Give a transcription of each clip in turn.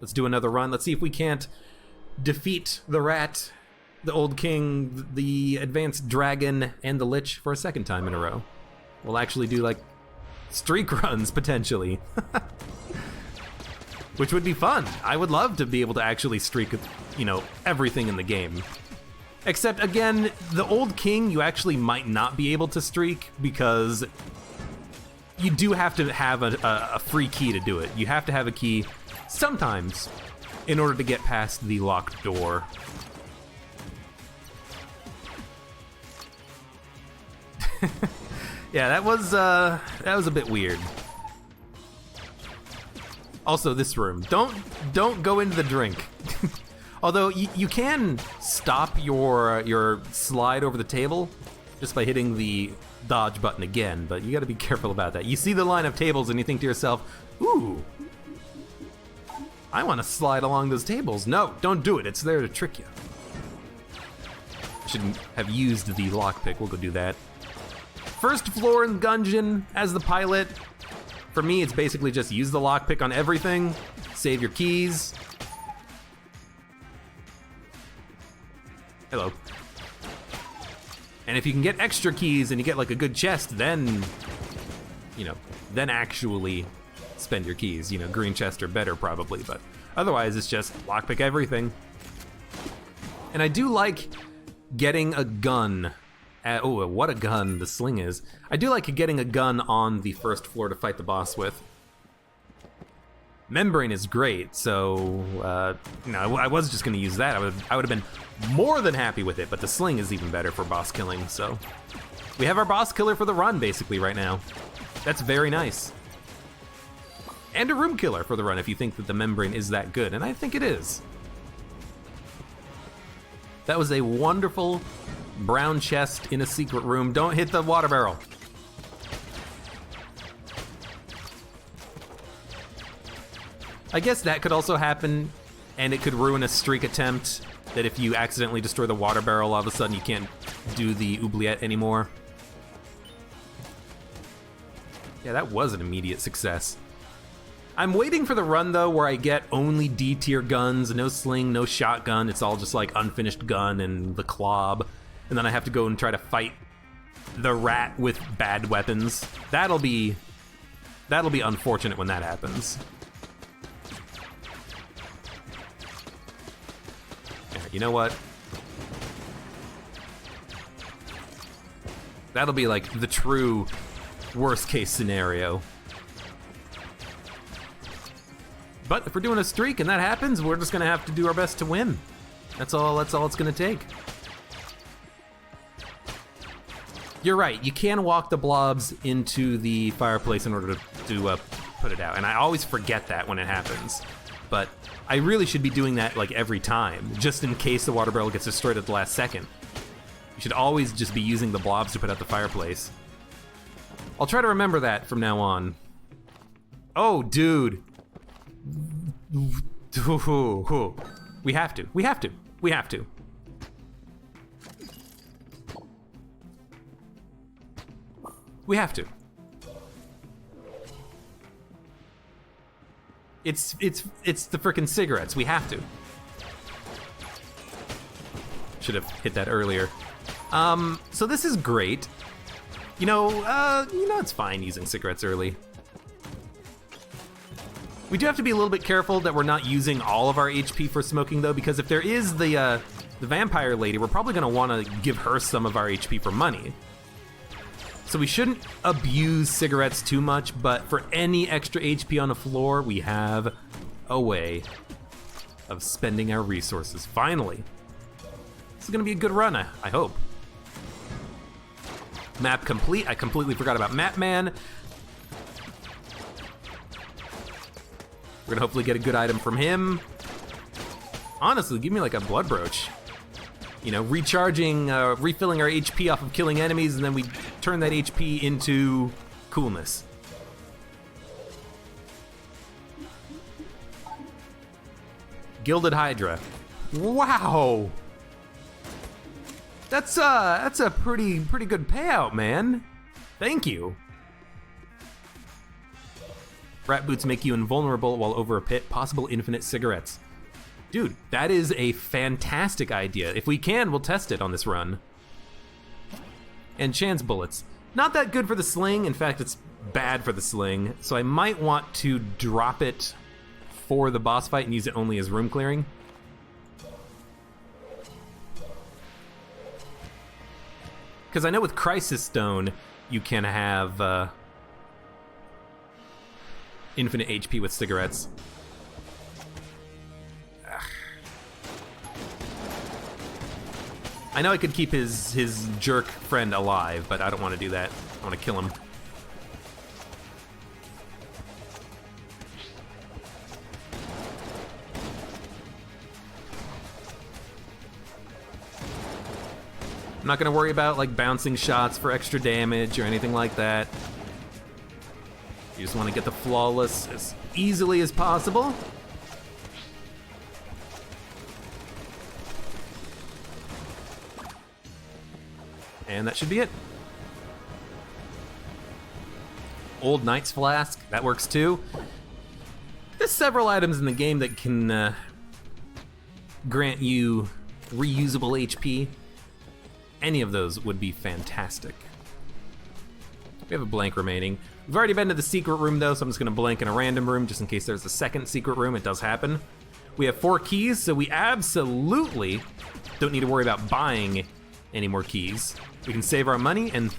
Let's do another run. Let's see if we can't defeat the rat, the old king, the advanced dragon, and the lich for a second time in a row. We'll actually do, like, streak runs, potentially. Which would be fun. I would love to be able to actually streak, you know, everything in the game. Except, again, the old king, you actually might not be able to streak because you do have to have a free key to do it. You have to have a key sometimes in order to get past the locked door. Yeah, that was a bit weird. Also, this room. Don't go into the drink. Although you can stop your slide over the table just by hitting the dodge button again, but you got to be careful about that. You see the line of tables and you think to yourself, "Ooh, I want to slide along those tables." No, don't do it. It's there to trick you. I shouldn't have used the lockpick. We'll go do that. First floor in Gungeon as the pilot. For me, it's basically just use the lockpick on everything, save your keys. Hello. And if you can get extra keys and you get like a good chest, then, you know, then actually spend your keys. You know, green chest are better probably, but otherwise it's just lockpick everything. And I do like getting a gun. Oh, what a gun the sling is. I do like getting a gun on the first floor to fight the boss with. Membrane is great, so, you know, I was just gonna use that. I would have been more than happy with it, but the sling is even better for boss killing, so. We have our boss killer for the run, basically, right now. That's very nice. And a room killer for the run if you think that the membrane is that good, and I think it is. That was a wonderful brown chest in a secret room. Don't hit the water barrel. I guess that could also happen, and it could ruin a streak attempt, that if you accidentally destroy the water barrel, all of a sudden you can't do the oubliette anymore. Yeah, that was an immediate success. I'm waiting for the run, though, where I get only D-tier guns, no sling, no shotgun, it's all just like unfinished gun and the clob. And then I have to go and try to fight the rat with bad weapons. That'll be unfortunate when that happens. Yeah, you know what? That'll be like the true worst case scenario. But if we're doing a streak and that happens, we're just gonna have to do our best to win. That's all it's gonna take. You're right, you can walk the blobs into the fireplace in order to put it out, and I always forget that when it happens. But I really should be doing that like every time, just in case the water barrel gets destroyed at the last second. You should always just be using the blobs to put out the fireplace. I'll try to remember that from now on. Oh, dude. We have to. It's the frickin' cigarettes. We have to. Should have hit that earlier. So this is great. You know, it's fine using cigarettes early. We do have to be a little bit careful that we're not using all of our HP for smoking, though, because if there is the vampire lady, we're probably gonna want to give her some of our HP for money. So we shouldn't abuse cigarettes too much, but for any extra HP on the floor, we have a way of spending our resources. Finally. This is gonna be a good run, I hope. Map complete. I completely forgot about Map Man. We're gonna hopefully get a good item from him. Honestly, give me like a blood brooch. You know, recharging, refilling our HP off of killing enemies, and then we turn that HP into coolness. Gilded Hydra. Wow! That's a pretty good payout, man. Thank you. Rat boots make you invulnerable while over a pit. Possible infinite cigarettes. Dude, that is a fantastic idea. If we can, we'll test it on this run. And chance bullets. Not that good for the sling. In fact, it's bad for the sling. So I might want to drop it for the boss fight and use it only as room clearing. Because I know with Crisis Stone, you can have infinite HP with cigarettes. Ugh. I know I could keep his jerk friend alive, but I don't want to do that. I want to kill him. I'm not gonna worry about like bouncing shots for extra damage or anything like that. You just want to get the flawless as easily as possible. And that should be it. Old Knight's Flask, that works too. There's several items in the game that can grant you reusable HP. Any of those would be fantastic. We have a blank remaining. We've already been to the secret room though, so I'm just gonna blank in a random room just in case there's a second secret room. It does happen. We have 4 keys, so we absolutely don't need to worry about buying any more keys. We can save our money and,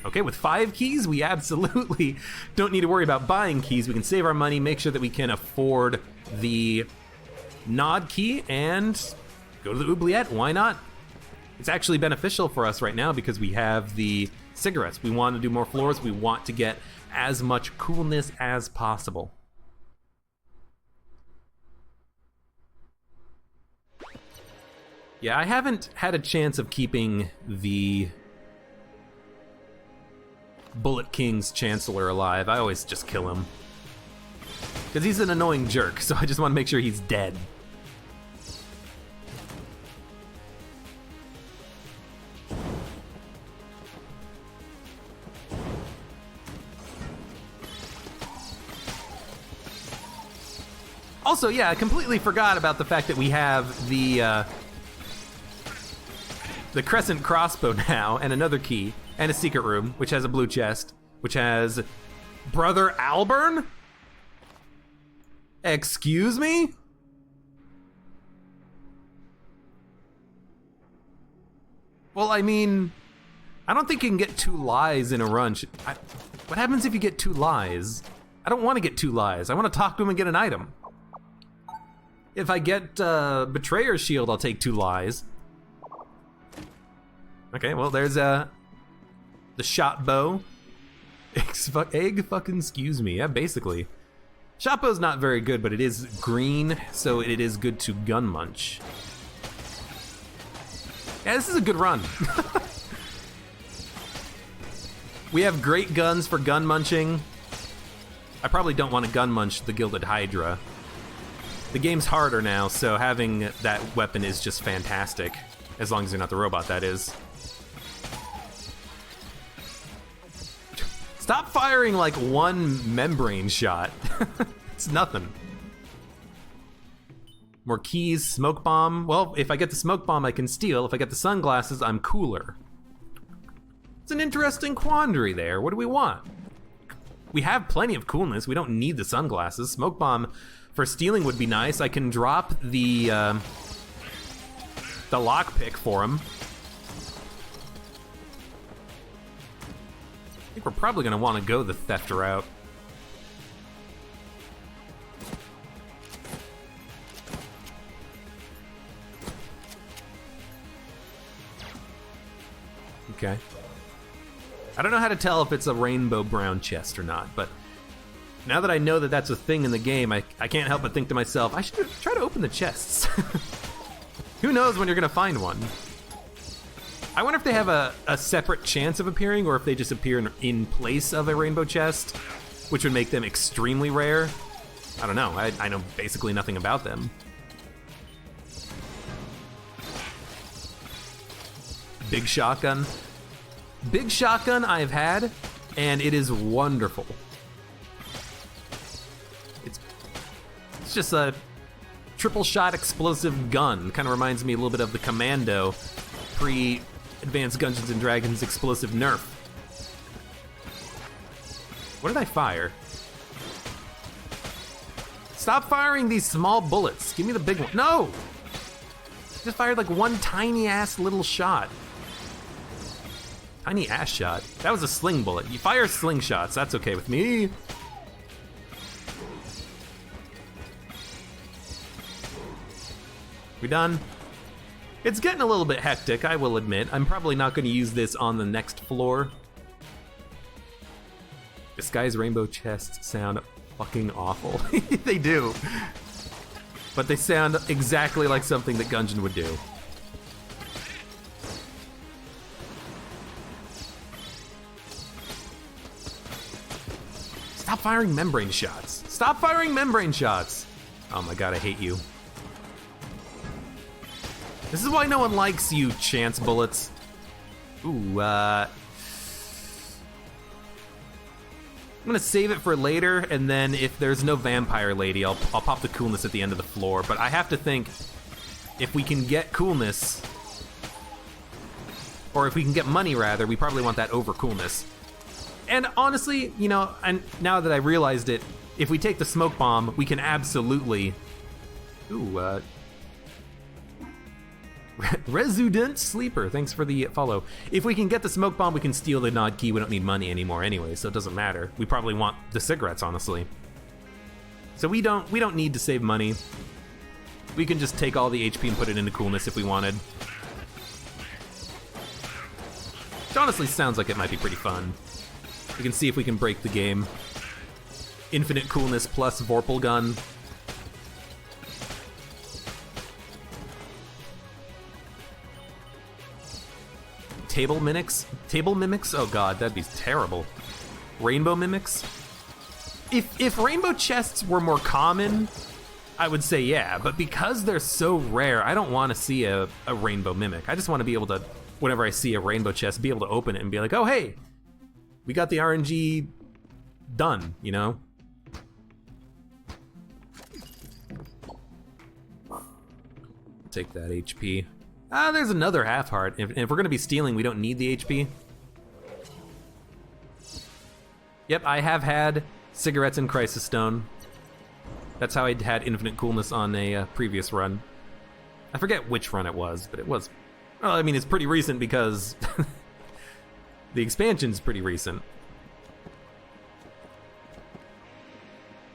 okay, with 5 keys, we absolutely don't need to worry about buying keys. We can save our money, make sure that we can afford the nod key and go to the oubliette, why not? It's actually beneficial for us right now because we have the cigarettes. We want to do more floors. We want to get as much coolness as possible. Yeah, I haven't had a chance of keeping the Bullet King's Chancellor alive. I always just kill him. Because he's an annoying jerk, so I just want to make sure he's dead. Also, yeah, I completely forgot about the fact that we have the crescent crossbow now, and another key, and a secret room, which has a blue chest, which has Brother Alburn? Excuse me? Well, I mean, I don't think you can get 2 lies in a run. What happens if you get 2 lies? I don't want to get 2 lies. I want to talk to him and get an item. If I get Betrayer's Shield, I'll take 2 lies. Okay, well, there's the shot bow. Egg fucking excuse me. Yeah, basically. Shot bow's not very good, but it is green, so it is good to gun munch. Yeah, this is a good run. We have great guns for gun munching. I probably don't want to gun munch the Gilded Hydra. The game's harder now, so having that weapon is just fantastic. As long as you're not the robot, that is. Stop firing like 1 membrane shot. It's nothing. More keys, smoke bomb. Well, if I get the smoke bomb, I can steal. If I get the sunglasses, I'm cooler. It's an interesting quandary there. What do we want? We have plenty of coolness. We don't need the sunglasses. Smoke bomb for stealing would be nice. I can drop the lockpick for him. I think we're probably gonna want to go the theft route. Okay. I don't know how to tell if it's a rainbow brown chest or not, but now that I know that that's a thing in the game, I can't help but think to myself, I should try to open the chests. Who knows when you're gonna find one? I wonder if they have a separate chance of appearing, or if they just appear in place of a rainbow chest, which would make them extremely rare. I don't know, I know basically nothing about them. Big shotgun. Big shotgun I've had, and it is wonderful. It's just a triple shot explosive gun. Kind of reminds me a little bit of the Commando pre-Advanced Gungeons and Dragons explosive nerf. What did I fire? Stop firing these small bullets. Give me the big one. No! Just fired like one tiny ass little shot. Tiny ass shot? That was a sling bullet. You fire slingshots, that's okay with me. We done? It's getting a little bit hectic, I will admit. I'm probably not going to use this on the next floor. Disguise rainbow chests sound fucking awful. They do. But they sound exactly like something that Gungeon would do. Stop firing membrane shots. Stop firing membrane shots. Oh my god, I hate you. This is why no one likes you, chance bullets. Ooh, I'm gonna save it for later, and then if there's no vampire lady, I'll pop the coolness at the end of the floor. But I have to think, if we can get coolness, or if we can get money rather, we probably want that over coolness. And honestly, you know, and now that I realized it, if we take the smoke bomb, we can absolutely... Ooh, Resident Sleeper, thanks for the follow. If we can get the smoke bomb, we can steal the nod key. We don't need money anymore anyway, so it doesn't matter. We probably want the cigarettes, honestly. So we don't need to save money. We can just take all the HP and put it into coolness if we wanted. Which honestly sounds like it might be pretty fun. We can see if we can break the game. Infinite coolness plus Vorpal gun. Table mimics? Table mimics? Oh god, that'd be terrible. Rainbow mimics? If rainbow chests were more common, I would say yeah, but because they're so rare, I don't want to see a rainbow mimic. I just want to be able to, whenever I see a rainbow chest, be able to open it and be like, oh hey, we got the RNG done, you know? Take that HP. Ah, there's another half heart. If we're gonna be stealing, we don't need the HP. Yep, I have had cigarettes and Crisis Stone. That's how I had infinite coolness on a previous run. I forget which run it was, but it was... Well, I mean, it's pretty recent because the expansion's pretty recent.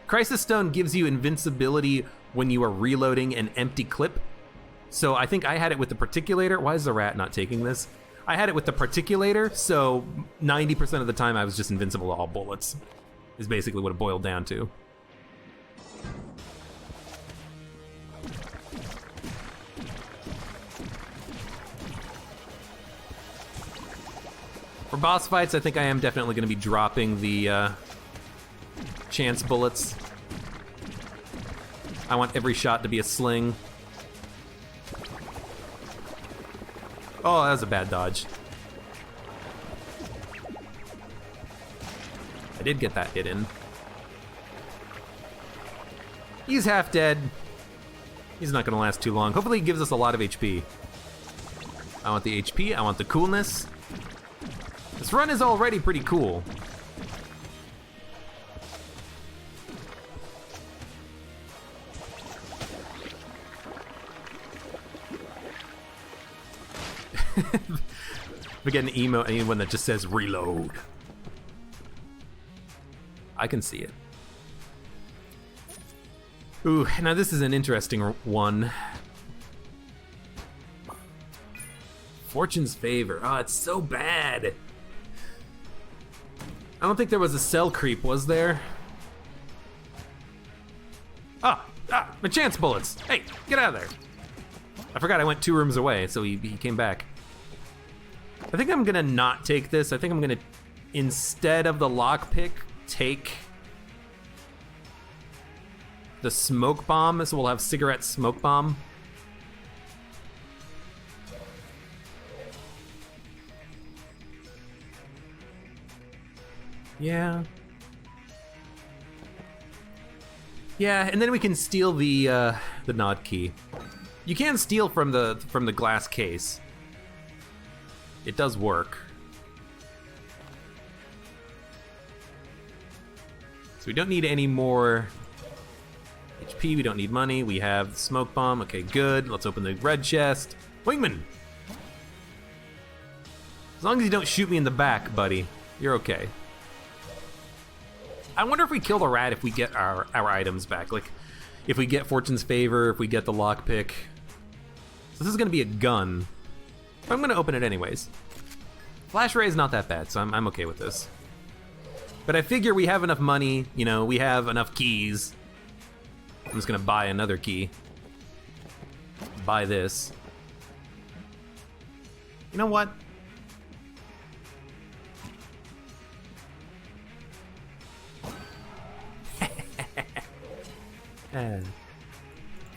Crisis Stone gives you invincibility when you are reloading an empty clip. So I think I had it with the Particulator. Why is the rat not taking this? I had it with the Particulator, so 90% of the time I was just invincible to all bullets. Is basically what it boiled down to. For boss fights, I think I am definitely going to be dropping the chance bullets. I want every shot to be a sling. Oh, that was a bad dodge. I did get that hit in. He's half dead. He's not gonna last too long. Hopefully he gives us a lot of HP. I want the HP, I want the coolness. This run is already pretty cool. We get an emote, anyone that just says reload. I can see it. Ooh, now this is an interesting one. Fortune's Favor. Oh, it's so bad. I don't think there was a cell creep, was there? Ah, my chance bullets. Hey, get out of there. I forgot I went 2 rooms away, so he came back. I think I'm gonna not take this. I think I'm gonna, instead of the lockpick, take the smoke bomb. So we'll have cigarette smoke bomb. Yeah. Yeah, and then we can steal the nod key. You can steal from the glass case. It does work. So we don't need any more HP, we don't need money, we have the smoke bomb, okay, good. Let's open the red chest. Wingman! As long as you don't shoot me in the back, buddy, you're okay. I wonder if we kill the rat if we get our items back. Like, if we get Fortune's Favor, if we get the lockpick. So this is gonna be a gun. But I'm gonna open it anyways. Flash ray is not that bad, so I'm okay with this. But I figure we have enough money, you know, we have enough keys. I'm just gonna buy another key. Buy this. You know what?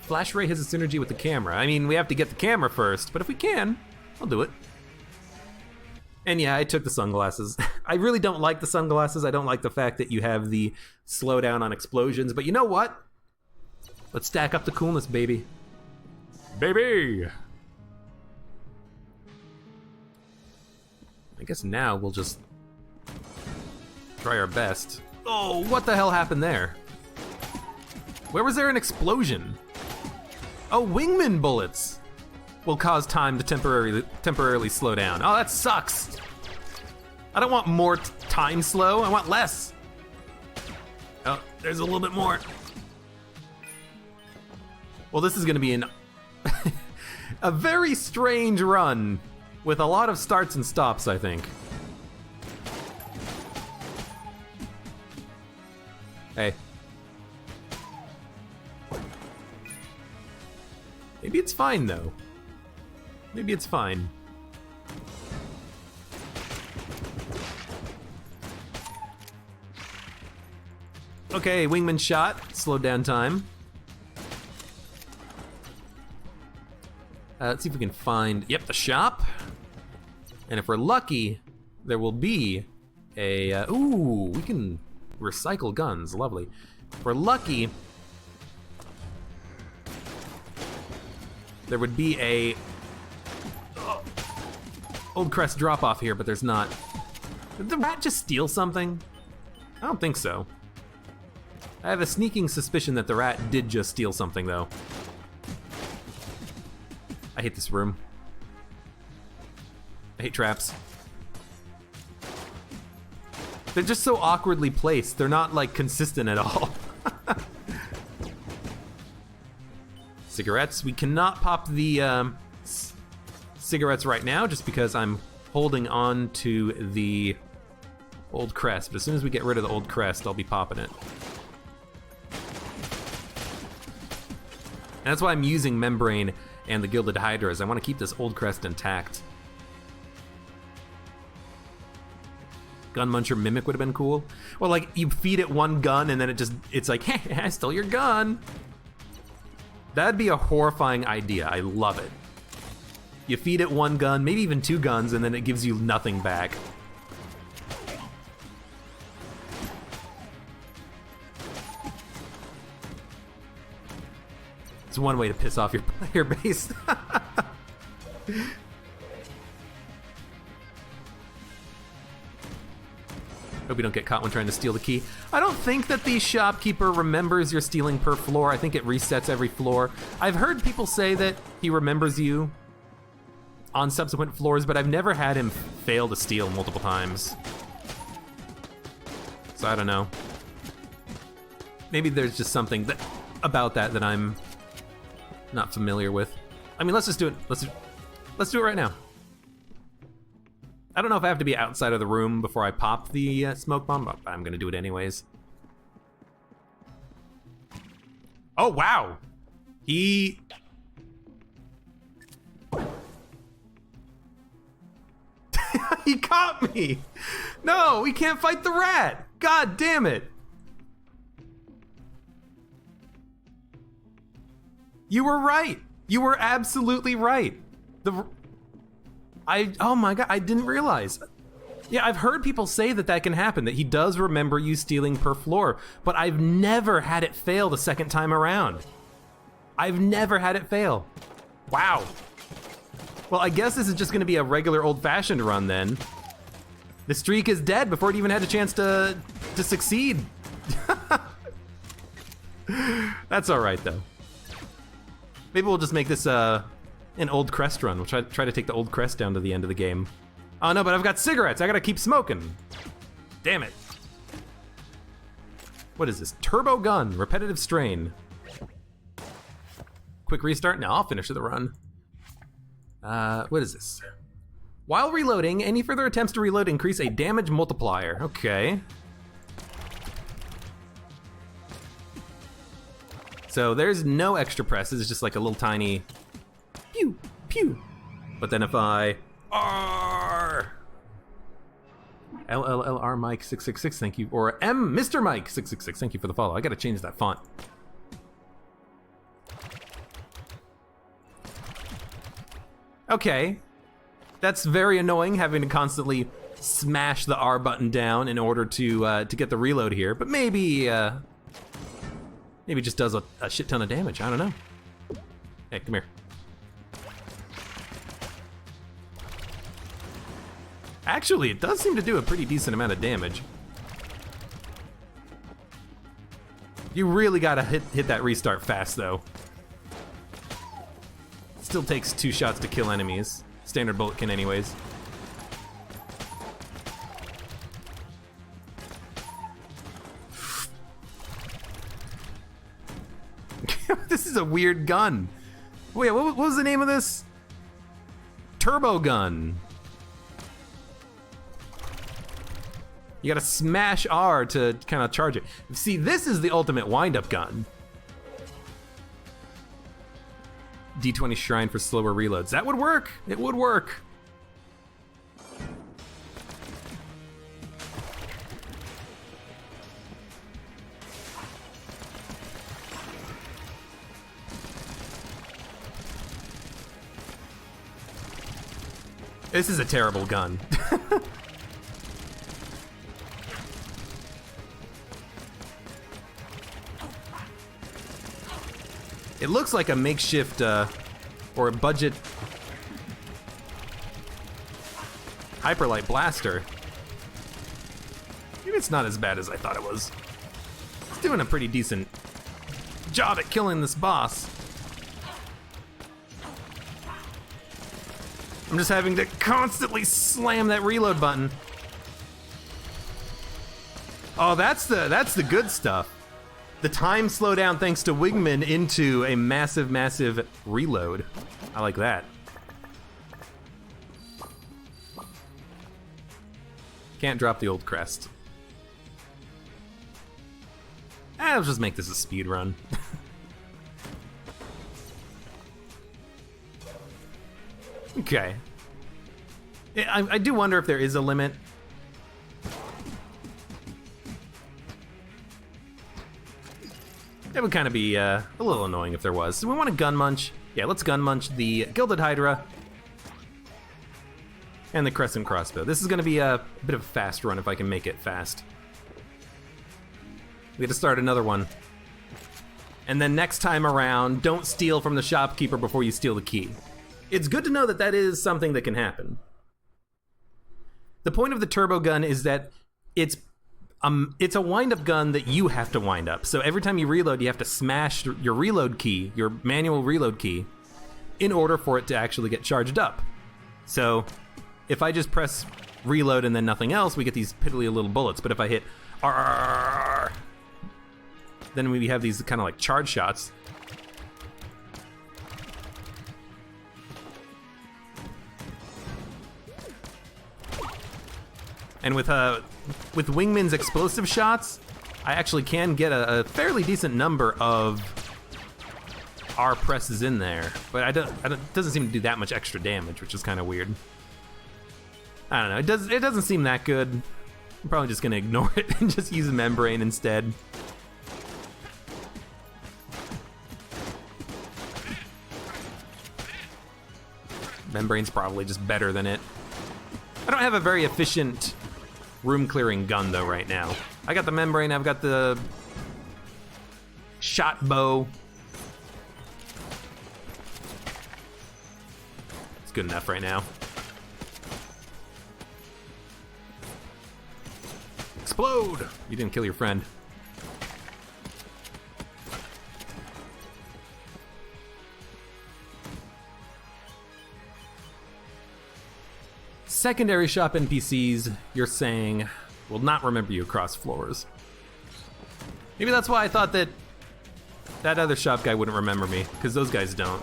Flash ray has a synergy with the camera. I mean, we have to get the camera first, but if we can, I'll do it. And yeah, I took the sunglasses. I really don't like the sunglasses. I don't like the fact that you have the slowdown on explosions, but you know what? Let's stack up the coolness, baby. Baby! I guess now we'll just try our best. Oh, what the hell happened there? Where was there an explosion? Oh, wingman bullets will cause time to temporarily slow down. Oh, that sucks. I don't want more time slow, I want less. Oh, there's a little bit more. Well, this is gonna be a very strange run with a lot of starts and stops, I think. Hey. Maybe it's fine, though. Maybe it's fine. Okay, wingman shot. Slowed down time. Let's see if we can find, yep, the shop. And if we're lucky, there will be a, ooh, we can recycle guns, lovely. If we're lucky, there would be a Old Crest drop-off here, but there's not. Did the rat just steal something? I don't think so. I have a sneaking suspicion that the rat did just steal something, though. I hate this room. I hate traps. They're just so awkwardly placed. They're not, like, consistent at all. Cigarettes. We cannot pop the cigarettes right now just because I'm holding on to the Old Crest. But as soon as we get rid of the Old Crest, I'll be popping it. And that's why I'm using Membrane and the Gilded Hydras. I want to keep this Old Crest intact. Gun Muncher Mimic would have been cool. Well, like, you feed it one gun and then it's like, hey, I stole your gun. That'd be a horrifying idea. I love it. You feed it one gun, maybe even two guns, and then it gives you nothing back. It's one way to piss off your player base. Hope you don't get caught when trying to steal the key. I don't think that the shopkeeper remembers you're stealing per floor. I think it resets every floor. I've heard people say that he remembers you on subsequent floors, but I've never had him fail to steal multiple times. So I don't know. Maybe there's just something about that I'm not familiar with. I mean, let's just do it. Let's do it right now. I don't know if I have to be outside of the room before I pop the smoke bomb, but I'm gonna do it anyways. Oh, wow! He caught me! No, we can't fight the rat! God damn it! You were right! You were absolutely right! Oh my god, I didn't realize. Yeah, I've heard people say that that can happen, that he does remember you stealing per floor, but I've never had it fail the second time around. I've never had it fail. Wow. Well, I guess this is just gonna be a regular old-fashioned run then. The streak is dead before it even had a chance to succeed. That's all right though. Maybe we'll just make this an old crest run. We'll try to take the old crest down to the end of the game. Oh no, but I've got cigarettes. I gotta keep smoking. Damn it. What is this? Turbo gun, repetitive strain. Quick restart? No, I'll finish the run. What is this? While reloading, any further attempts to reload increase a damage multiplier. Okay. So there's no extra presses, it's just like a little tiny pew, pew. But then if I R LLLR Mike 666, thank you, or M Mr. Mike 666, thank you for the follow. I gotta change that font. Okay, that's very annoying having to constantly smash the R button down in order to get the reload here, but maybe maybe it just does a shit ton of damage. I don't know. Hey, come here. Actually, it does seem to do a pretty decent amount of damage. You really gotta hit that restart fast, though. Still takes 2 shots to kill enemies. Standard bullet can anyways. This is a weird gun. Wait, what was the name of this? Turbo gun. You gotta smash R to kind of charge it. See, this is the ultimate wind-up gun. D20 Shrine for slower reloads. That would work. It would work. This is a terrible gun. It looks like a makeshift or a budget hyperlight blaster. Maybe it's not as bad as I thought it was. It's doing a pretty decent job at killing this boss. I'm just having to constantly slam that reload button. Oh, that's the good stuff. The time slowdown thanks to Wingman into a massive, massive reload. I like that. Can't drop the old crest. I'll just make this a speed run. Okay. I do wonder if there is a limit. It would kind of be a little annoying if there was. So we want to gun munch. Yeah, let's gun munch the Gilded Hydra and the Crescent Crossbow. This is going to be a bit of a fast run if I can make it fast. We got to start another one. And then next time around, don't steal from the shopkeeper before you steal the key. It's good to know that that is something that can happen. The point of the turbo gun is that it's a wind-up gun that you have to wind up. So every time you reload, you have to smash your reload key, your manual reload key, in order for it to actually get charged up. So if I just press reload and then nothing else, we get these piddly little bullets. But if I hit R, then we have these kind of like charge shots. And with Wingman's explosive shots, I actually can get a fairly decent number of R presses in there, but it doesn't seem to do that much extra damage, which is kind of weird. I don't know. It doesn't seem that good. I'm probably just gonna ignore it and just use a membrane instead. Membrane's probably just better than it. I don't have a very efficient room clearing gun though right now. I got the membrane, I've got the shot bow. It's good enough right now. Explode! You didn't kill your friend. Secondary shop NPCs, you're saying, will not remember you across floors. Maybe that's why I thought that that other shop guy wouldn't remember me, because those guys don't.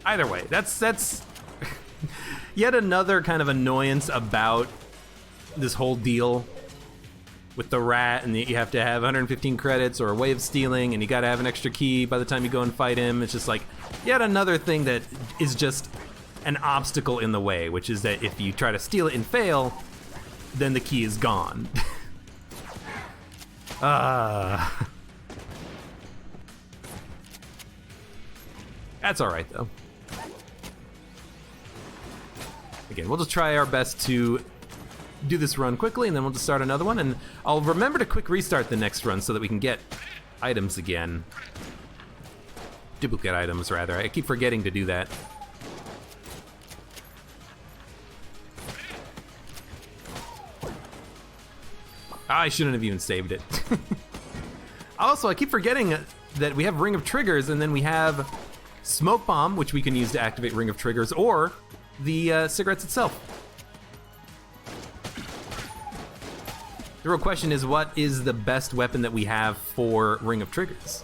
Either way, that's yet another kind of annoyance about this whole deal with the rat, and you have to have 115 credits or a way of stealing, and you gotta have an extra key by the time you go and fight him. It's just like yet another thing that is just an obstacle in the way, which is that if you try to steal it and fail, then the key is gone. That's alright though. Again, we'll just try our best to do this run quickly, and then we'll just start another one, and I'll remember to quick restart the next run so that we can get items again. Duplicate items, rather. I keep forgetting to do that. I shouldn't have even saved it. Also, I keep forgetting that we have Ring of Triggers, and then we have Smoke Bomb, which we can use to activate Ring of Triggers, or the cigarettes itself. The real question is, what is the best weapon that we have for Ring of Triggers?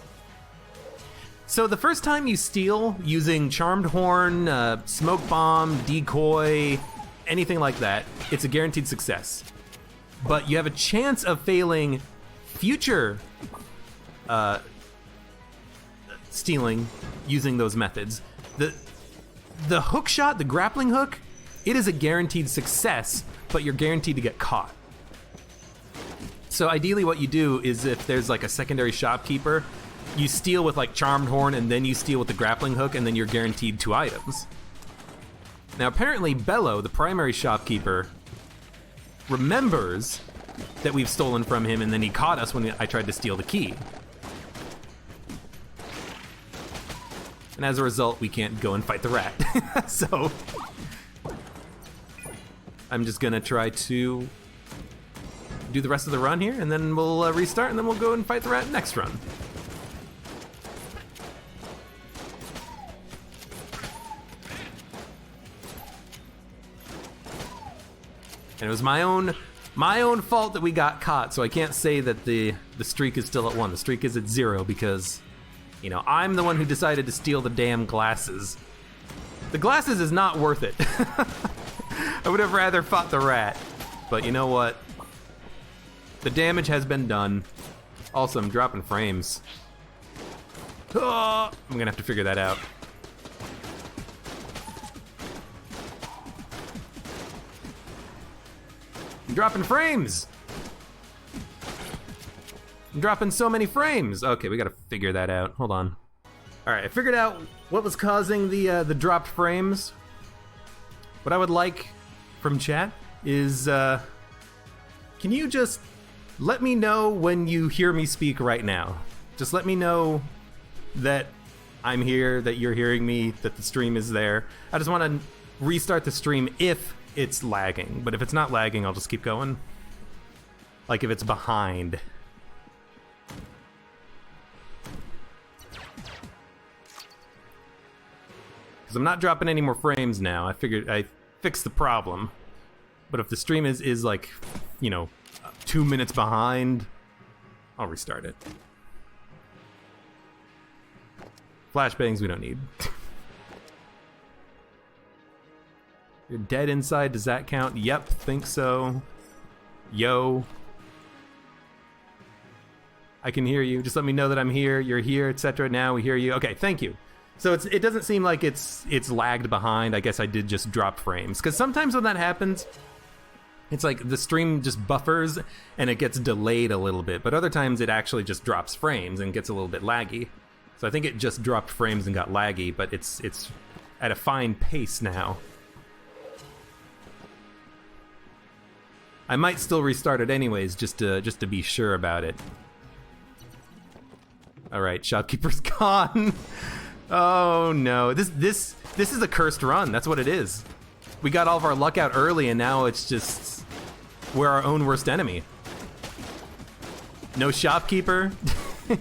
So the first time you steal using Charmed Horn, Smoke Bomb, Decoy, anything like that, it's a guaranteed success. But you have a chance of failing future stealing using those methods. The hook shot, the grappling hook, it is a guaranteed success, but you're guaranteed to get caught. So ideally what you do is, if there's like a secondary shopkeeper, you steal with like Charmed Horn, and then you steal with the grappling hook, and then you're guaranteed 2 items. Now apparently Bello, the primary shopkeeper, remembers that we've stolen from him, and then he caught us when I tried to steal the key. And as a result, we can't go and fight the rat. So I'm just gonna try to do the rest of the run here, and then we'll restart, and then we'll go and fight the rat next run. And it was my own fault that we got caught, so I can't say that the streak is still at 1. The streak is at 0 because, you know, I'm the one who decided to steal the damn glasses. The glasses is not worth it. I would have rather fought the rat, but you know what? The damage has been done. Also, I'm dropping frames. Oh, I'm gonna have to figure that out. I'm dropping frames! I'm dropping so many frames! Okay, we gotta figure that out. Hold on. Alright, I figured out what was causing the dropped frames. What I would like from chat is, can you just let me know when you hear me speak right now? Just let me know that I'm here, that you're hearing me, that the stream is there. I just want to restart the stream if it's lagging, but if it's not lagging, I'll just keep going. Like if it's behind. Because I'm not dropping any more frames now. I figured I fixed the problem. But if the stream is like, you know, 2 minutes behind, I'll restart it. Flashbangs we don't need. You're dead inside, does that count? Yep, think so. Yo. I can hear you. Just let me know that I'm here, you're here, etc. Now we hear you. Okay, thank you. So it doesn't seem like it's lagged behind. I guess I did just drop frames. Because sometimes when that happens, it's like the stream just buffers and it gets delayed a little bit, but other times it actually just drops frames and gets a little bit laggy. So I think it just dropped frames and got laggy, but it's at a fine pace now. I might still restart it anyways, just to be sure about it. All right, shopkeeper's gone. Oh no, this is a cursed run. That's what it is. We got all of our luck out early, and now it's just we're our own worst enemy. No shopkeeper,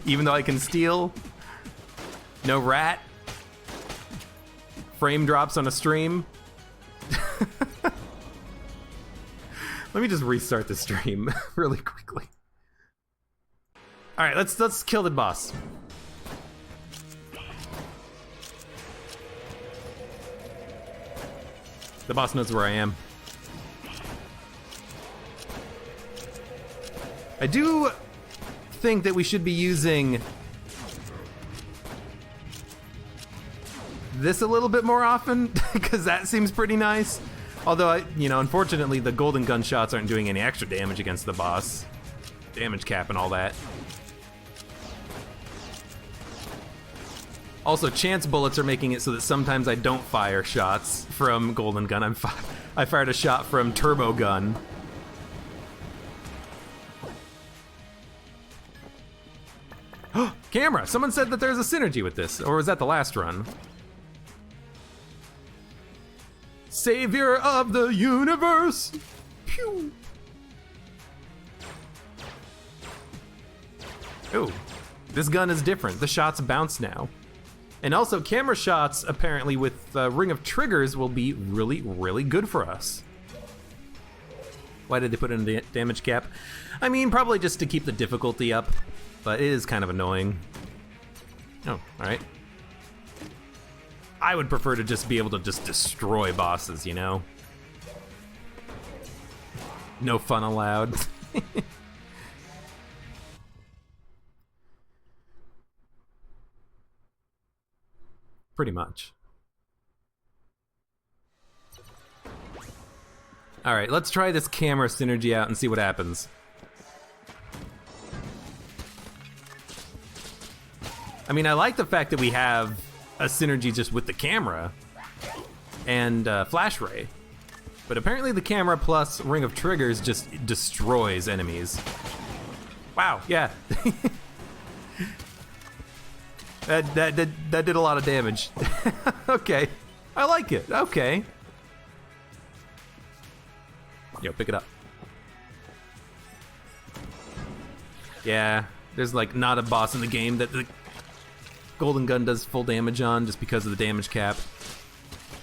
even though I can steal. No rat. Frame drops on a stream. Let me just restart the stream really quickly. All right, let's kill the boss. The boss knows where I am. I do think that we should be using this a little bit more often, because that seems pretty nice. Although, unfortunately, the golden gun shots aren't doing any extra damage against the boss. Damage cap and all that. Also, chance bullets are making it so that sometimes I don't fire shots from golden gun. I fired a shot from turbo gun. Camera! Someone said that there's a synergy with this, or was that the last run? Savior of the universe! Pew! Oh, this gun is different. The shots bounce now. And also, camera shots, apparently, with Ring of Triggers will be really, really good for us. Why did they put in the damage cap? I mean, probably just to keep the difficulty up, but it is kind of annoying. Oh, alright. I would prefer to just be able to just destroy bosses, you know? No fun allowed. Pretty much. Alright, let's try this camera synergy out and see what happens. I mean, I like the fact that we have a synergy just with the camera and flash ray, but apparently the camera plus Ring of Triggers just destroys enemies. Wow, yeah. That did a lot of damage. Okay, I like it. Okay. Yo, pick it up. Yeah, there's like not a boss in the game that the golden gun does full damage on just because of the damage cap.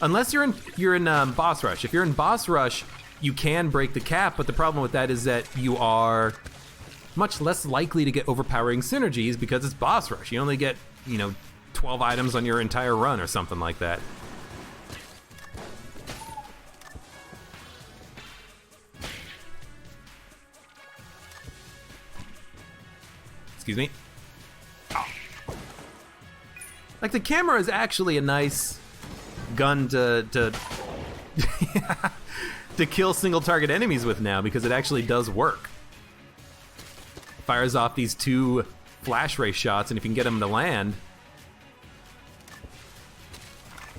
Unless you're in boss rush. If you're in boss rush, you can break the cap, but the problem with that is that you are much less likely to get overpowering synergies because it's boss rush. You only get 12 items on your entire run or something like that. Excuse me. Oh. Like, the camera is actually a nice gun to to kill single target enemies with now, because it actually does work. Fires off these 2 flash ray shots, and if you can get them to land,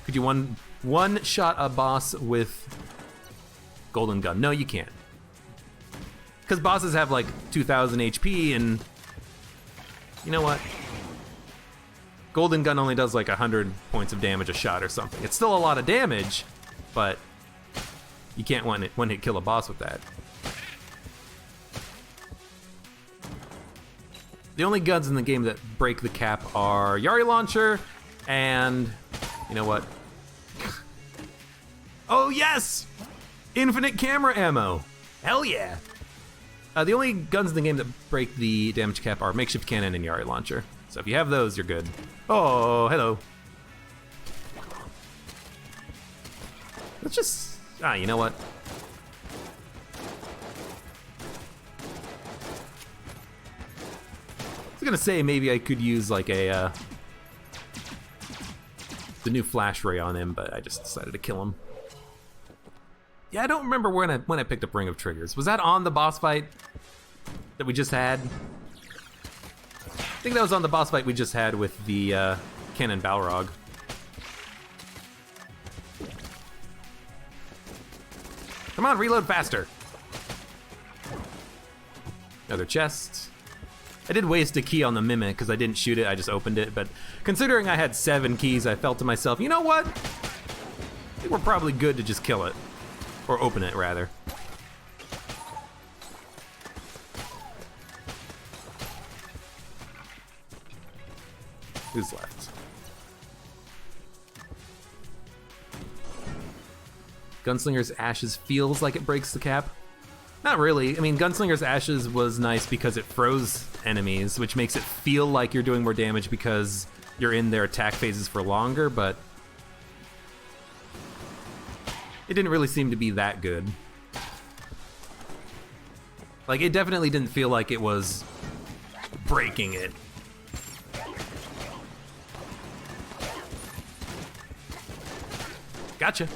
could you one shot a boss with golden gun? No, you can't, because bosses have like 2,000 HP, and you know what? Golden gun only does like 100 points of damage a shot or something. It's still a lot of damage, but you can't one hit kill a boss with that. The only guns in the game that break the cap are Yari Launcher and, you know what? Oh yes! Infinite camera ammo. Hell yeah! The only guns in the game that break the damage cap are Makeshift Cannon and Yari Launcher. So if you have those, you're good. Oh, hello. Let's just... you know what? I was gonna say maybe I could use like the new flash ray on him, but I just decided to kill him. Yeah, I don't remember when I picked up Ring of Triggers. Was that on the boss fight that we just had? I think that was on the boss fight we just had with the Cannon Balrog. Come on, reload faster. Another chest. I did waste a key on the Mimic because I didn't shoot it, I just opened it, but considering I had 7 keys, I felt to myself, you know what? I think we're probably good to just kill it. Or open it, rather. Who's left? Gunslinger's Ashes feels like it breaks the cap. Not really. I mean, Gunslinger's Ashes was nice because it froze enemies, which makes it feel like you're doing more damage because you're in their attack phases for longer, but it didn't really seem to be that good. Like, it definitely didn't feel like it was breaking it. Gotcha.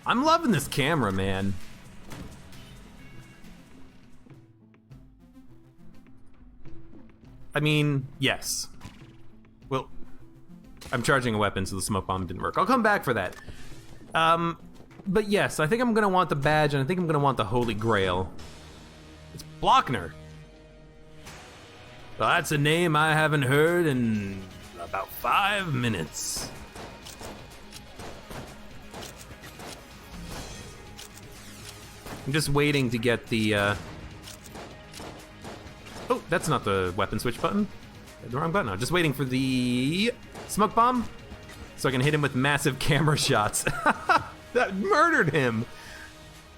I'm loving this camera, man. I mean, yes. Well, I'm charging a weapon, so the smoke bomb didn't work. I'll come back for that. But yes, I think I'm gonna want the badge, and I think I'm gonna want the Holy Grail. It's Blockner. Well, that's a name I haven't heard in about 5 minutes. I'm just waiting to get the, Oh, that's not the weapon switch button. The wrong button. I'm just waiting for the smoke bomb so I can hit him with massive camera shots. That murdered him.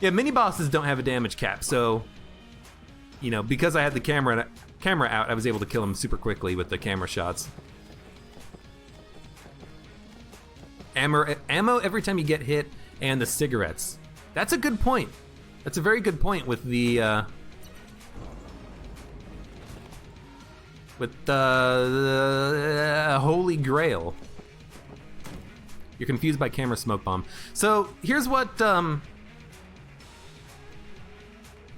Yeah, mini bosses don't have a damage cap, so, you know, because I had the camera out, I was able to kill him super quickly with the camera shots. Ammo every time you get hit, and the cigarettes. That's a good point. That's a very good point with the Holy Grail. You're confused by camera smoke bomb. So here's what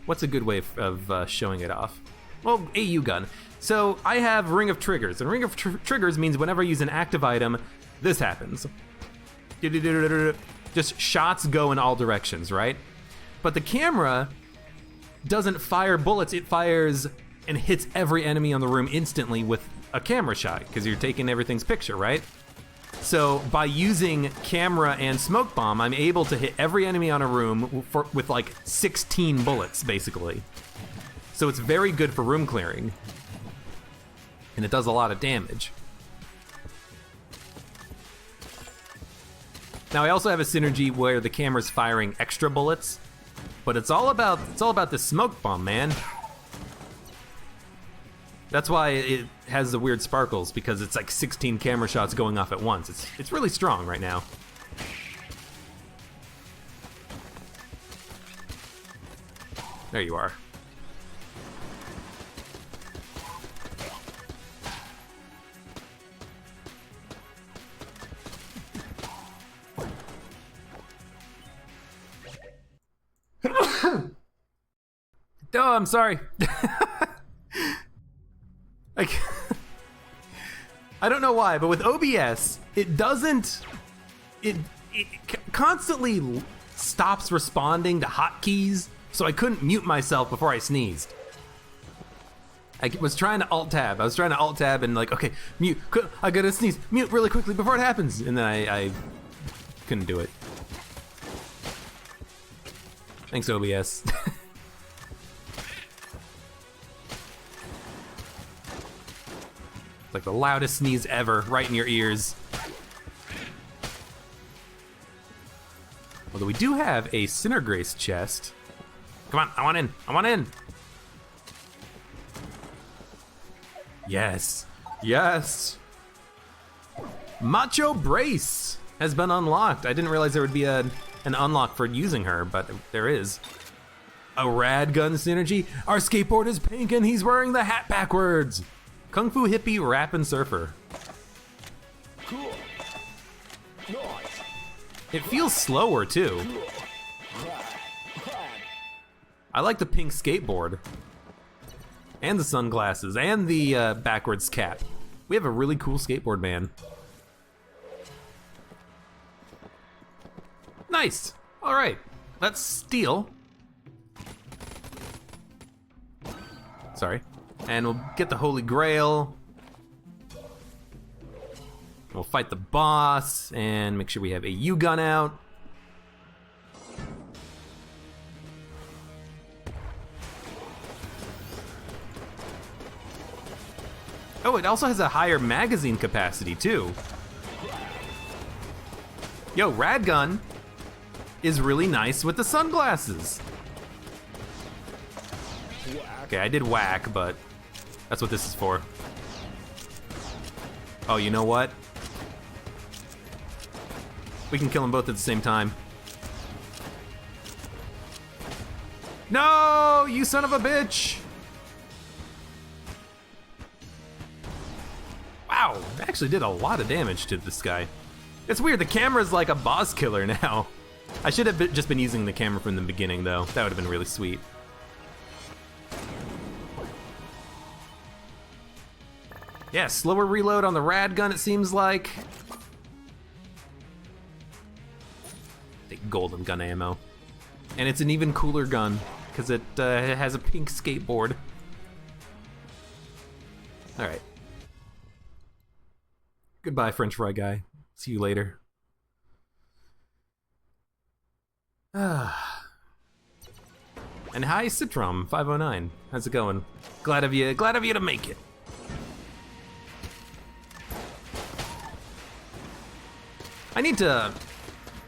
what's a good way of showing it off? Well, AU gun. So I have Ring of Triggers, and Ring of Triggers means whenever I use an active item, this happens. Just shots go in all directions, right? But the camera doesn't fire bullets, it fires and hits every enemy on the room instantly with a camera shot, because you're taking everything's picture, right? So by using camera and smoke bomb, I'm able to hit every enemy on a room with like 16 bullets, basically. So it's very good for room clearing. And it does a lot of damage. Now I also have a synergy where the camera's firing extra bullets, but it's all about the smoke bomb, man. That's why it has the weird sparkles, because it's like 16 camera shots going off at once. It's really strong right now. There you are. Oh, I'm sorry. Like, I don't know why, but with OBS, it constantly stops responding to hotkeys, so I couldn't mute myself before I sneezed. I was trying to alt-tab. And like, okay, mute. I gotta sneeze. Mute really quickly before it happens. And then I couldn't do it. Thanks, OBS. Like the loudest sneeze ever, right in your ears. Although we do have a Sinner Grace chest. Come on, I want in, I want in. Yes, yes. Macho Brace has been unlocked. I didn't realize there would be an unlock for using her, but there is. A rad gun synergy. Our skateboard is pink and he's wearing the hat backwards. Kung Fu Hippie Rappin' Surfer. Cool. Nice. It feels slower too. I like the pink skateboard. And the sunglasses, and the backwards cap. We have a really cool skateboard man. Nice. All right, let's steal. Sorry. And we'll get the Holy Grail. We'll fight the boss and make sure we have a U-gun out. Oh, it also has a higher magazine capacity too. Yo, Radgun is really nice with the sunglasses. Okay, I did whack, but that's what this is for. Oh, you know what? We can kill them both at the same time. No, you son of a bitch! Wow, that actually did a lot of damage to this guy. It's weird, the camera's like a boss killer now. I should have just been using the camera from the beginning though. That would have been really sweet. Yeah, slower reload on the rad gun, it seems like. Take golden gun ammo. And it's an even cooler gun, because it has a pink skateboard. Alright. Goodbye, French fry guy. See you later. And hi, Citrom 509. How's it going? Glad of you to make it. I need to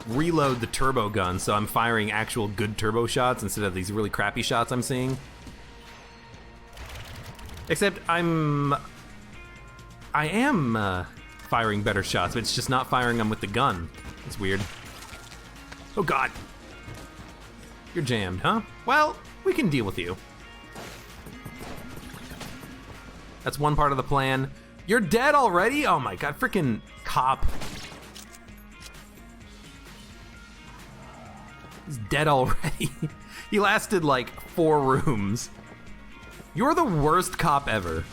reload the turbo gun so I'm firing actual good turbo shots instead of these really crappy shots I'm seeing. Except I am firing better shots, but it's just not firing them with the gun. It's weird. Oh god. You're jammed, huh? Well, we can deal with you. That's one part of the plan. You're dead already? Oh my god, freaking cop. He's dead already. He lasted like 4 rooms. You're the worst cop ever.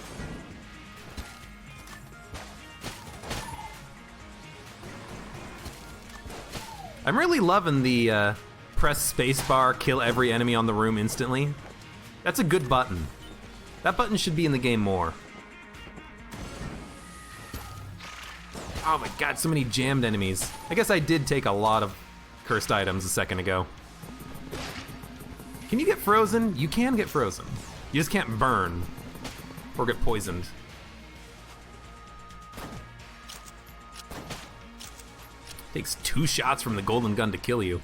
I'm really loving the press spacebar, kill every enemy on the room instantly. That's a good button. That button should be in the game more. Oh my god, so many jammed enemies. I guess I did take a lot of cursed items a second ago. Can you get frozen? You can get frozen. You just can't burn or get poisoned. Takes 2 shots from the golden gun to kill you.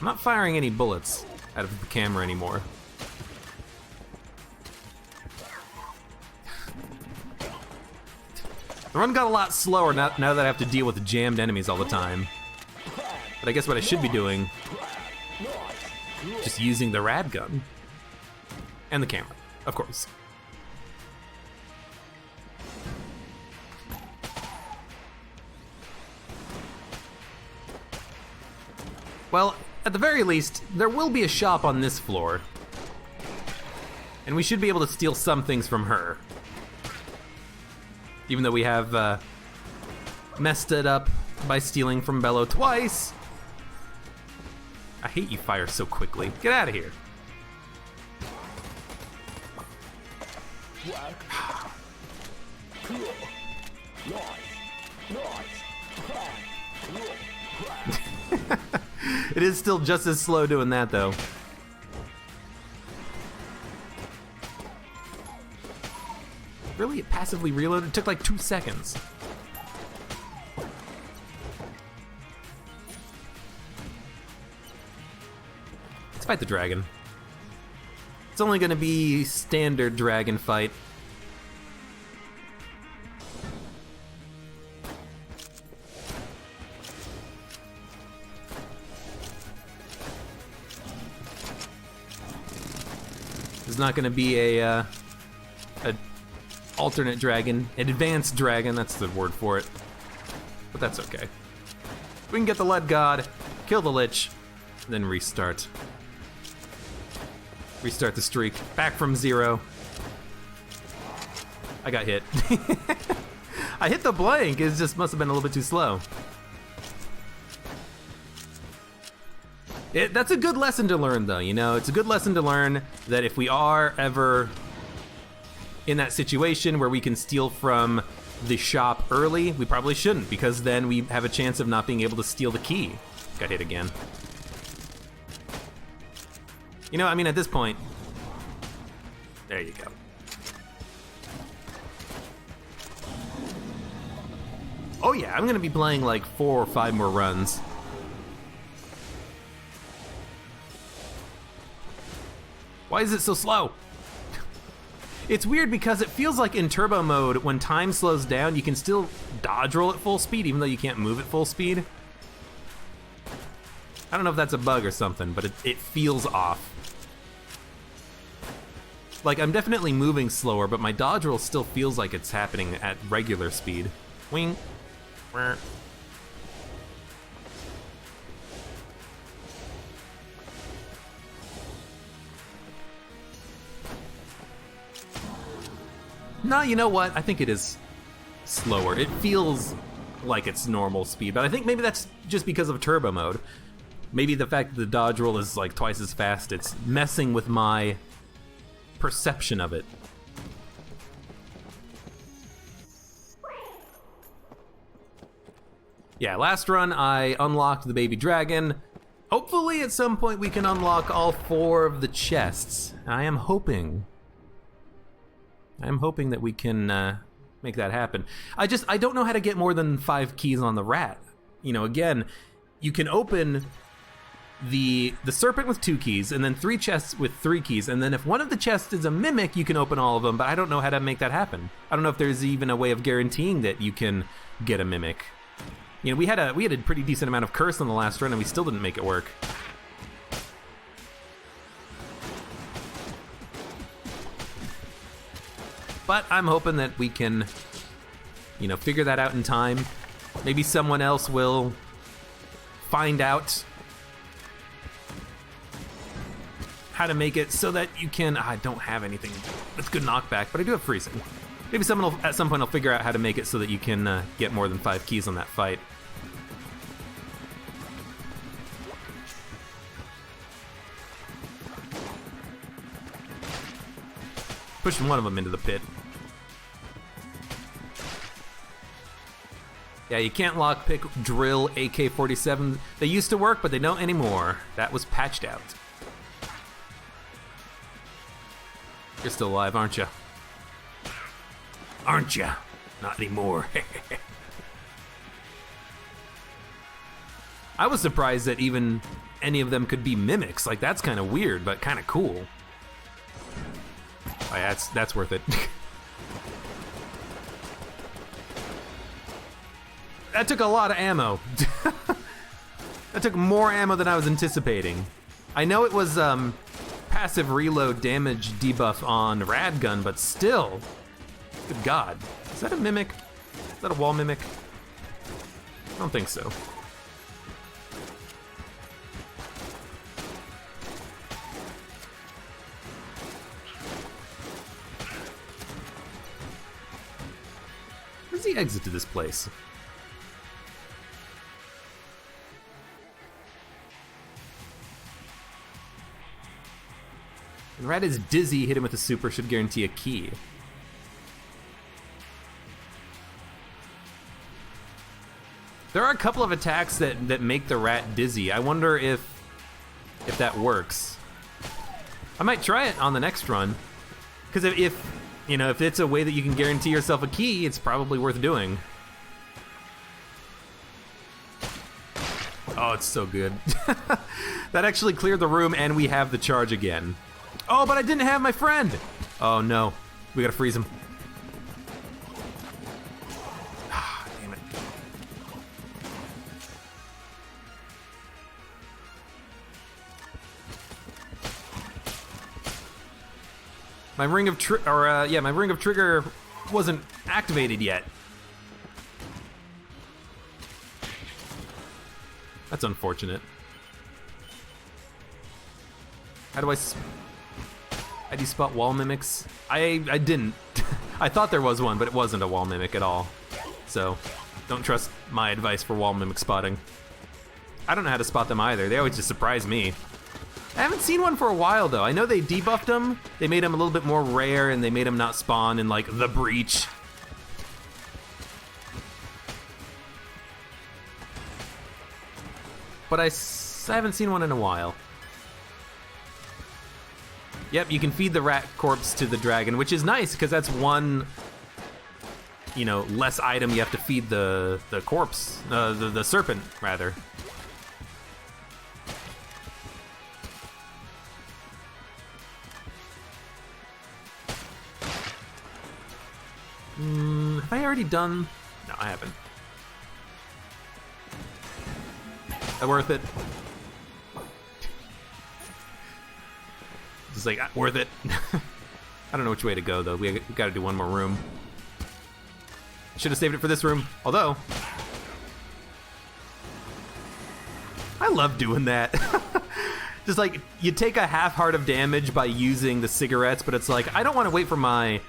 I'm not firing any bullets out of the camera anymore. The run got a lot slower now that I have to deal with jammed enemies all the time. But I guess what I should be doing, just using the rad gun. And the camera, of course. Well, at the very least, there will be a shop on this floor. And we should be able to steal some things from her. Even though we have messed it up by stealing from Bello twice. I hate you fire so quickly. Get out of here. It is still just as slow doing that though. Really? It passively reloaded? It took like 2 seconds. Let's fight the dragon. It's only gonna be standard dragon fight. There's not gonna be a alternate dragon, an advanced dragon, that's the word for it. But that's okay. We can get the lead god, kill the lich, then restart. Restart the streak, back from 0. I got hit. I hit the blank, it just must have been a little bit too slow. That's a good lesson to learn, though, you know? It's a good lesson to learn that if we are ever in that situation where we can steal from the shop early, we probably shouldn't, because then we have a chance of not being able to steal the key. Got hit again. You know, I mean, at this point... There you go. Oh yeah, I'm gonna be playing like 4 or 5 more runs. Why is it so slow? It's weird because it feels like in turbo mode, when time slows down, you can still dodge roll at full speed, even though you can't move at full speed. I don't know if that's a bug or something, but it feels off. Like, I'm definitely moving slower, but my dodge roll still feels like it's happening at regular speed. Wing. No, you know what? I think it is slower. It feels like it's normal speed, but I think maybe that's just because of turbo mode. Maybe the fact that the dodge roll is like twice as fast, it's messing with my perception of it. Yeah, last run I unlocked the baby dragon. Hopefully at some point we can unlock all 4 of the chests. I am hoping that we can make that happen. I don't know how to get more than 5 keys on the rat. You know, again, you can open the serpent with 2 keys, and then 3 chests with 3 keys, and then if one of the chests is a mimic, you can open all of them, but I don't know how to make that happen. I don't know if there's even a way of guaranteeing that you can get a mimic. You know, we had a pretty decent amount of curse on the last run, and we still didn't make it work. But I'm hoping that we can, you know, figure that out in time. Maybe someone else will find out how to make it so that you can... I don't have anything that's good knockback, but I do have freezing. Maybe someone will, at some point will figure out how to make it so that you can get more than 5 keys on that fight. Pushing one of them into the pit. Yeah, you can't lockpick drill AK-47. They used to work, but they don't anymore. That was patched out. You're still alive, aren't you? Aren't you? Not anymore. I was surprised that even any of them could be mimics. Like, that's kind of weird, but kind of cool. Oh, yeah, that's worth it. That took a lot of ammo. That took more ammo than I was anticipating. I know it was passive reload damage debuff on Radgun, but still. Good God. Is that a mimic? Is that a wall mimic? I don't think so. Where's the exit to this place? The rat is dizzy, hit him with a super, should guarantee a key. There are a couple of attacks that make the rat dizzy. I wonder if that works. I might try it on the next run. Because if you know, if it's a way that you can guarantee yourself a key, it's probably worth doing. Oh, it's so good. That actually cleared the room and we have the charge again. Oh, but I didn't have my friend. Oh no, we gotta freeze him. Ah, damn it. My ring of my ring of trigger wasn't activated yet. That's unfortunate. How do you spot wall mimics? I didn't. I thought there was one, but it wasn't a wall mimic at all. So don't trust my advice for wall mimic spotting. I don't know how to spot them either. They always just surprise me. I haven't seen one for a while, though. I know they debuffed them. They made them a little bit more rare, and they made them not spawn in, like, the breach. But I haven't seen one in a while. Yep, you can feed the rat corpse to the dragon, which is nice, because that's one, you know, less item you have to feed the corpse, the serpent, rather. Have I already done? No, I haven't. Is that worth it? Just like, worth it. I don't know which way to go, though. We gotta do one more room. Should have saved it for this room. Although, I love doing that. Just like, you take a half heart of damage by using the cigarettes, but it's like, I don't want to wait for my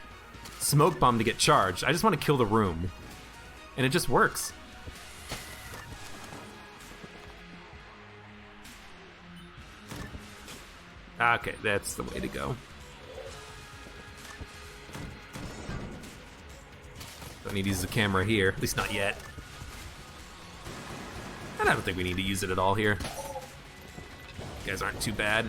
smoke bomb to get charged. I just want to kill the room. And it just works. Okay, that's the way to go. Don't need to use the camera here, at least not yet. And I don't think we need to use it at all here. You guys aren't too bad.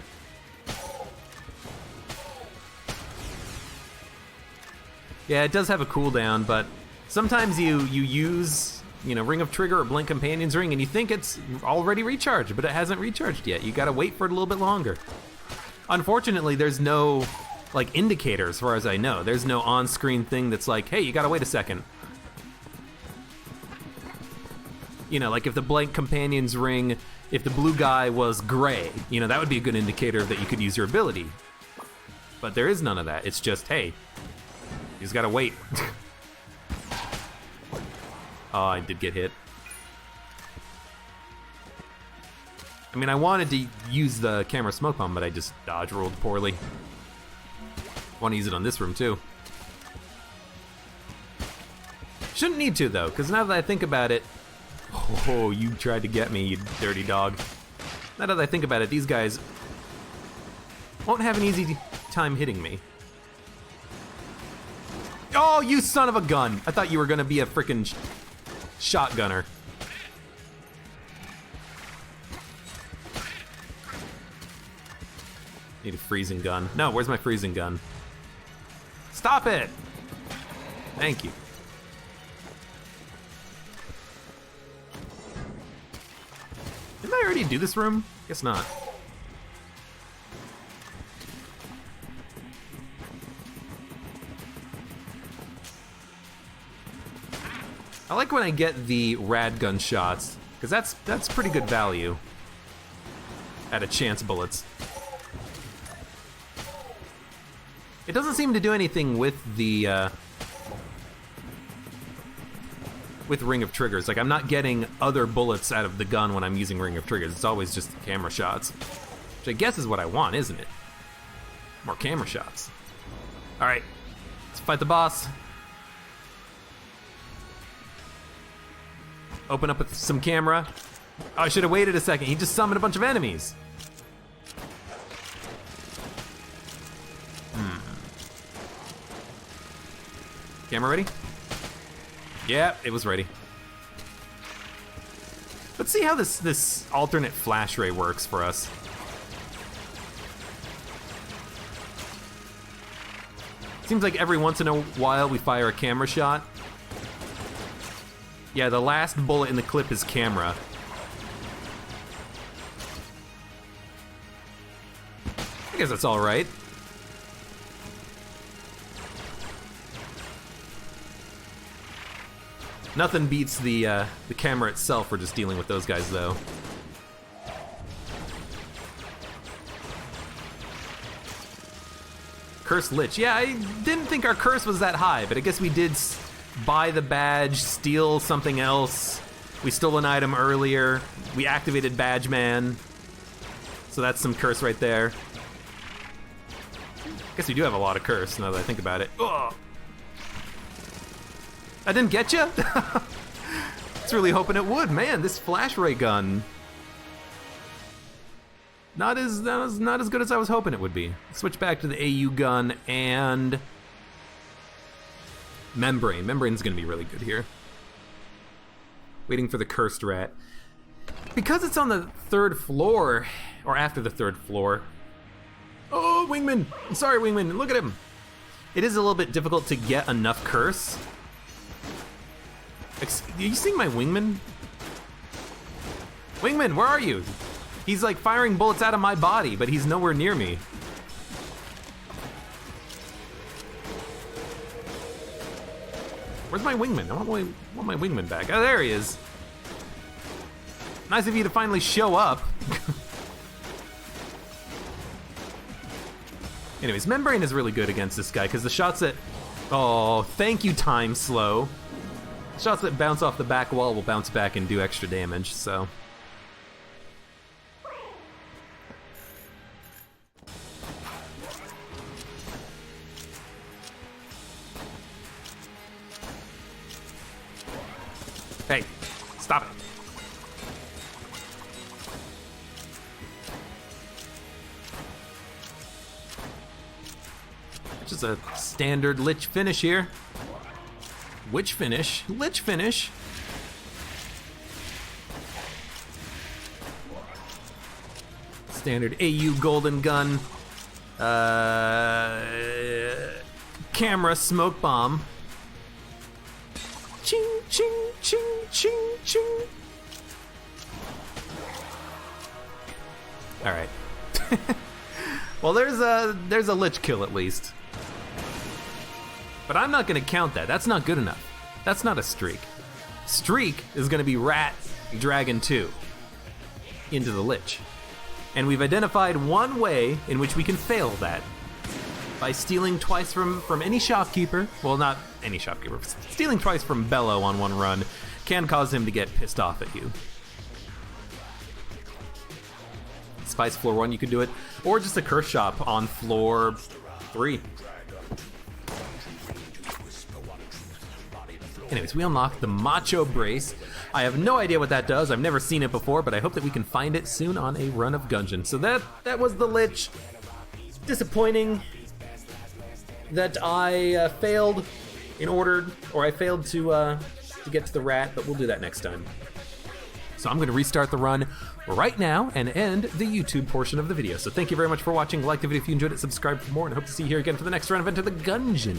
Yeah, it does have a cooldown, but sometimes you use, you know, Ring of Trigger or Blink Companion's Ring, and you think it's already recharged, but it hasn't recharged yet. You gotta wait for it a little bit longer. Unfortunately, there's no, like, indicator as far as I know. There's no on-screen thing that's like, hey, you gotta wait a second. You know, like if the Blank Companion's Ring, if the blue guy was gray, you know, that would be a good indicator that you could use your ability. But there is none of that. It's just, hey, you just gotta wait. Oh, I did get hit. I mean, I wanted to use the camera smoke bomb, but I just dodge rolled poorly. Want to use it on this room, too. Shouldn't need to, though, because now that I think about it... Oh, you tried to get me, you dirty dog. Now that I think about it, these guys won't have an easy time hitting me. Oh, you son of a gun! I thought you were gonna be a frickin' shotgunner. Need a freezing gun. No, where's my freezing gun? Stop it! Thank you. Didn't I already do this room? Guess not. I like when I get the rad gun shots, because that's pretty good value at a chance bullets. It doesn't seem to do anything with the with Ring of Triggers. Like, I'm not getting other bullets out of the gun when I'm using Ring of Triggers. It's always just camera shots, which I guess is what I want, isn't it? More camera shots. All right, let's fight the boss. Open up with some camera. Oh, I should have waited a second. He just summoned a bunch of enemies. Camera ready? Yeah, it was ready. Let's see how this alternate flash ray works for us. Seems like every once in a while we fire a camera shot. Yeah, the last bullet in the clip is camera. I guess that's all right. Nothing beats the camera itself for just dealing with those guys, though. Curse Lich. Yeah, I didn't think our curse was that high, but I guess we did buy the badge, steal something else. We stole an item earlier. We activated Badge Man. So that's some curse right there. I guess we do have a lot of curse now that I think about it. Ugh. I didn't get you? I was really hoping it would. Man, this flash ray gun. Not as good as I was hoping it would be. Switch back to the AU gun and membrane. Membrane's gonna be really good here. Waiting for the cursed rat. Because it's on the 3rd floor, or after the 3rd floor. Oh, Wingman! I'm sorry, Wingman, look at him. It is a little bit difficult to get enough curse. Are you seeing my Wingman? Wingman, where are you? He's like firing bullets out of my body, but he's nowhere near me. Where's my Wingman? I want my Wingman back. Oh, there he is. Nice of you to finally show up. Anyways, Membrane is really good against this guy because the shots that... Oh, thank you, Time Slow. Shots that bounce off the back wall will bounce back and do extra damage, so... Hey, stop it. Just a standard Lich finish here. Which finish? Lich finish. Standard AU golden gun. Camera smoke bomb. Ching, ching, ching, ching, ching. All right. Well, there's a Lich kill at least. But I'm not gonna count that. That's not good enough. That's not a streak. Streak is gonna be Rat Dragon 2 into the Lich. And we've identified one way in which we can fail that. By stealing twice from any shopkeeper. Well, not any shopkeeper. Stealing twice from Bello on one run can cause him to get pissed off at you. Spice floor 1, you could do it. Or just a curse shop on floor 3. Anyways, we unlock the Macho Brace. I have no idea what that does. I've never seen it before, but I hope that we can find it soon on a run of Gungeon. So that was the Lich. Disappointing that I failed I failed to get to the rat, but we'll do that next time. So I'm gonna restart the run right now and end the YouTube portion of the video. So thank you very much for watching. Like the video if you enjoyed it, subscribe for more, and I hope to see you here again for the next round of Enter the Gungeon.